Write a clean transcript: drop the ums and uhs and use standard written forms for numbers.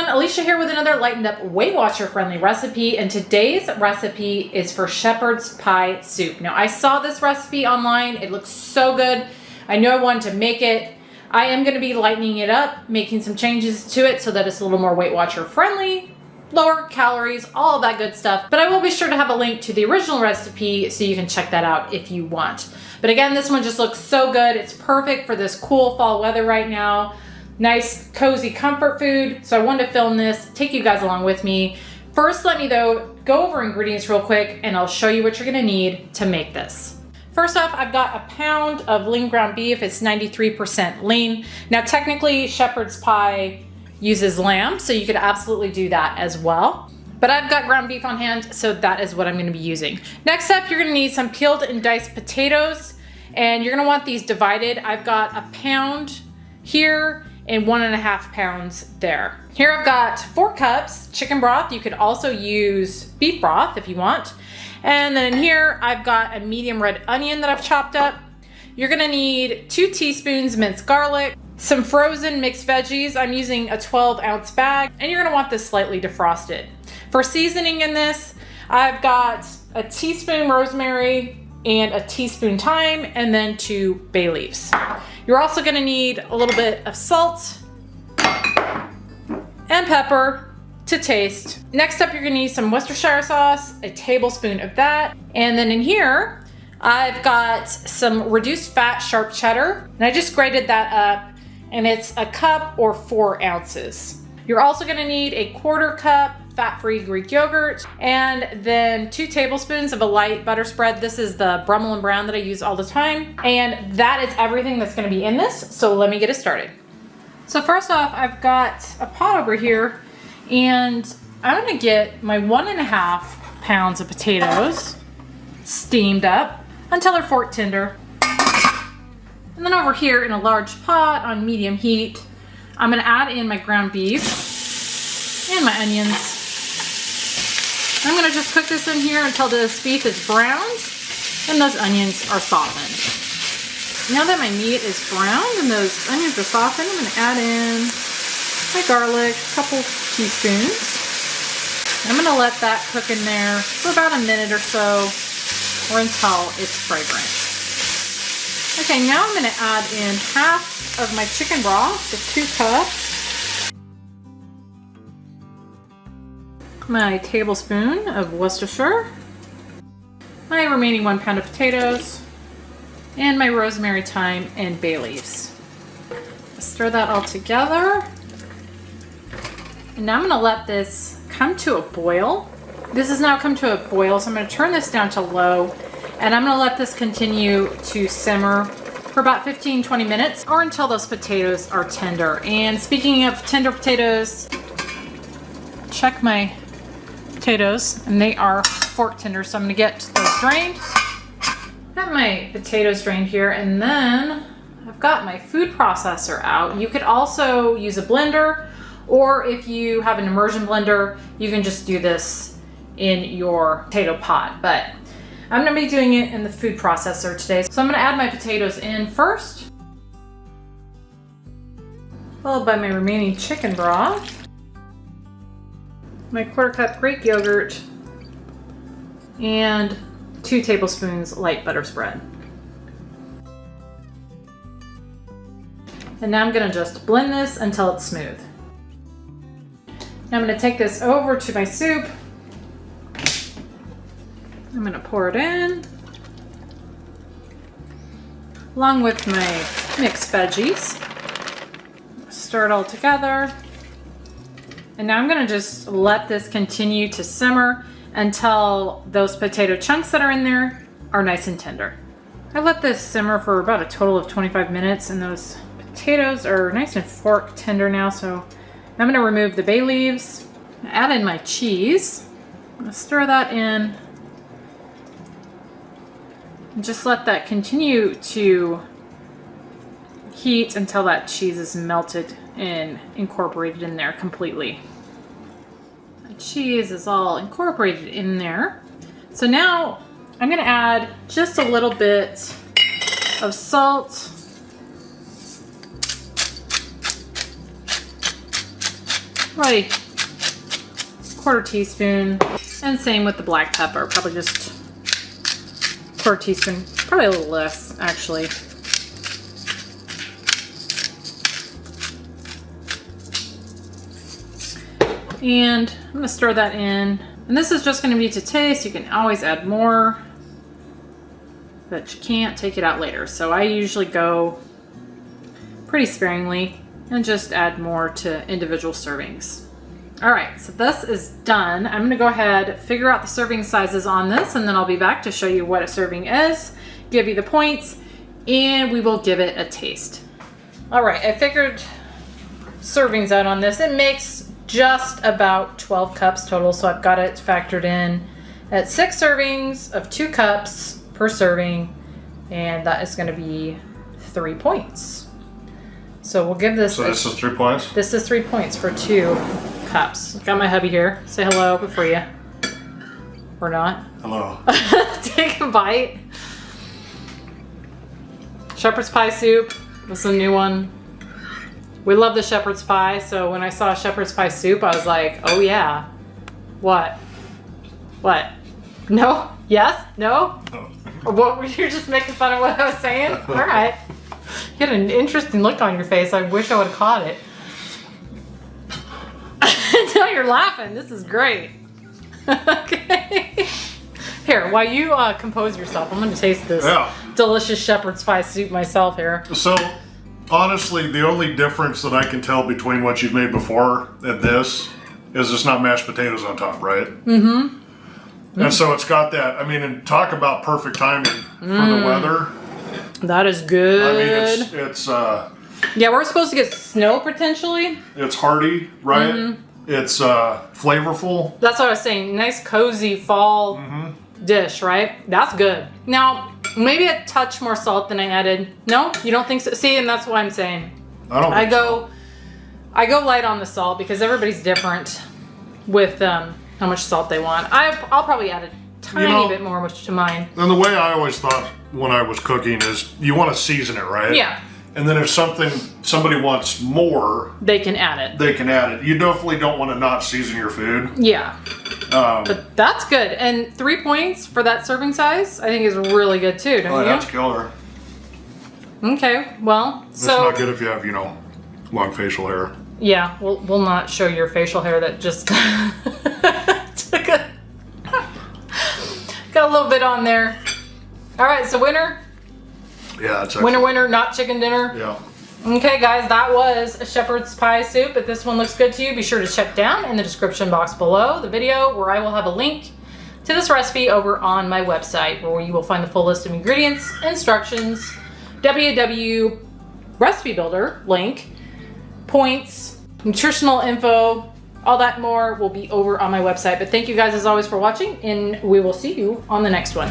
everyone, Alicia here with another Lightened Up Weight Watcher friendly recipe, and today's recipe is for shepherd's pie soup. Now I saw this recipe online, it looks so good. I know I wanted to make it. I am going to be lightening it up, making some changes to it so that it's a little more Weight Watcher friendly, lower calories, all of that good stuff. But I will be sure to have a link to the original recipe so you can check that out if you want. But again, this one just looks so good. It's perfect for this cool fall weather right now. Nice, cozy comfort food. So I wanted to film this, take you guys along with me. First, let me though go over ingredients real quick and I'll show you what you're gonna need to make this. First off, I've got a pound of lean ground beef. It's 93% lean. Now technically shepherd's pie uses lamb, so you could absolutely do that as well. But I've got ground beef on hand, so that is what I'm gonna be using. Next up, you're gonna need some peeled and diced potatoes, and you're gonna want these divided. I've got a pound here and 1.5 pounds there. Here I've got 4 cups chicken broth. You could also use beef broth if you want. And then in here, I've got a medium red onion that I've chopped up. You're gonna need 2 teaspoons minced garlic, some frozen mixed veggies. I'm using a 12-ounce bag, and you're gonna want this slightly defrosted. For seasoning in this, I've got a teaspoon rosemary and a teaspoon thyme, and then 2 bay leaves. You're also gonna need a little bit of salt and pepper to taste. Next up, you're gonna need some Worcestershire sauce, a tablespoon of that. And then in here, I've got some reduced fat sharp cheddar, and I just grated that up, and it's a cup or 4 ounces. You're also gonna need a 1/4 cup fat-free Greek yogurt, and then 2 tablespoons of a light butter spread. This is the Brummel and Brown that I use all the time. And that is everything that's gonna be in this, so let me get it started. So first off, I've got a pot over here, and I'm gonna get my 1.5 pounds of potatoes steamed up until they're fork tender. And then over here in a large pot on medium heat, I'm gonna add in my ground beef and my onions. I'm gonna just cook this in here until this beef is browned and those onions are softened. Now that my meat is browned and those onions are softened, I'm gonna add in my garlic, a couple teaspoons. I'm gonna let that cook in there for about a minute or so, or until it's fragrant. Okay, now I'm gonna add in half of my chicken broth, so 2 cups. My tablespoon of Worcestershire, my remaining 1 pound of potatoes, and my rosemary, thyme, and bay leaves. Stir that all together. And now I'm gonna let this come to a boil. This has now come to a boil, so I'm gonna turn this down to low, and I'm gonna let this continue to simmer for about 15-20 minutes, or until those potatoes are tender. And speaking of tender potatoes, check my potatoes, and they are fork tender, so I'm gonna get those drained. Got my potatoes drained here, and then I've got my food processor out. You could also use a blender, or if you have an immersion blender, you can just do this in your potato pot. But I'm gonna be doing it in the food processor today. So I'm gonna add my potatoes in first, followed by my remaining chicken broth, my 1/4 cup Greek yogurt, and 2 tablespoons light butter spread. And now I'm gonna just blend this until it's smooth. Now I'm gonna take this over to my soup. I'm gonna pour it in, along with my mixed veggies. Stir it all together. And now I'm gonna just let this continue to simmer until those potato chunks that are in there are nice and tender. I let this simmer for about a total of 25 minutes, and those potatoes are nice and fork tender now, so I'm gonna remove the bay leaves, add in my cheese. I'm gonna stir that in, and just let that continue to heat until that cheese is melted and incorporated in there completely. The cheese is all incorporated in there. So now I'm gonna add just a little bit of salt, probably 1/4 teaspoon. And same with the black pepper, probably just 1/4 teaspoon, probably a little less actually. And I'm gonna stir that in. And this is just gonna be to taste. You can always add more, but you can't take it out later. So I usually go pretty sparingly and just add more to individual servings. All right, so this is done. I'm gonna go ahead, figure out the serving sizes on this, and then I'll be back to show you what a serving is, give you the points, and we will give it a taste. All right, I figured servings out on this. It makes just about 12 cups total, so I've got it factored in at 6 servings of 2 cups per serving, and that is gonna be 3 points. So we'll give this... So this is 3 points? This is 3 points for 2 cups. Got my hubby here. Say hello before you... Or not. Hello. Take a bite. Shepherd's pie soup. This is a new one. We love the shepherd's pie, so when I saw shepherd's pie soup, I was like, oh yeah. What? What? No? Yes? No? Oh. Or what, were you just making fun of what I was saying? All right. You had an interesting look on your face. I wish I would have caught it. Now you're laughing. This is great. Okay. Here, while you compose yourself, I'm going to taste this delicious shepherd's pie soup myself here. So, honestly, the only difference that I can tell between what you've made before and this is it's not mashed potatoes on top, right? Mm-hmm. And so it's got that, I mean, and talk about perfect timing for the weather. That is good. I mean, it's yeah, we're supposed to get snow potentially. It's hearty, right? Mm-hmm. It's flavorful. That's what I was saying. Nice, cozy fall dish, right? That's good. Now, maybe a touch more salt than I added. No? You don't think so? See, and that's what I'm saying. I go light on the salt because everybody's different with how much salt they want. I'll probably add a tiny bit more to mine. And the way I always thought when I was cooking is you want to season it, right? Yeah. And then if somebody wants more, they can add it. They can add it. You definitely don't want to not season your food. Yeah. But that's good. And 3 points for that serving size, I think is really good too, don't you? That's killer. Okay, well, It's not good if you have, long facial hair. Yeah, we'll not show your facial hair that just got a little bit on there. All right, so winner. Yeah, it's winner, not chicken dinner. Yeah. Okay, guys, that was a shepherd's pie soup. If this one looks good to you, be sure to check down in the description box below the video where I will have a link to this recipe over on my website where you will find the full list of ingredients, instructions, WW recipe builder link, points, nutritional info, all that more will be over on my website. But thank you guys as always for watching, and we will see you on the next one.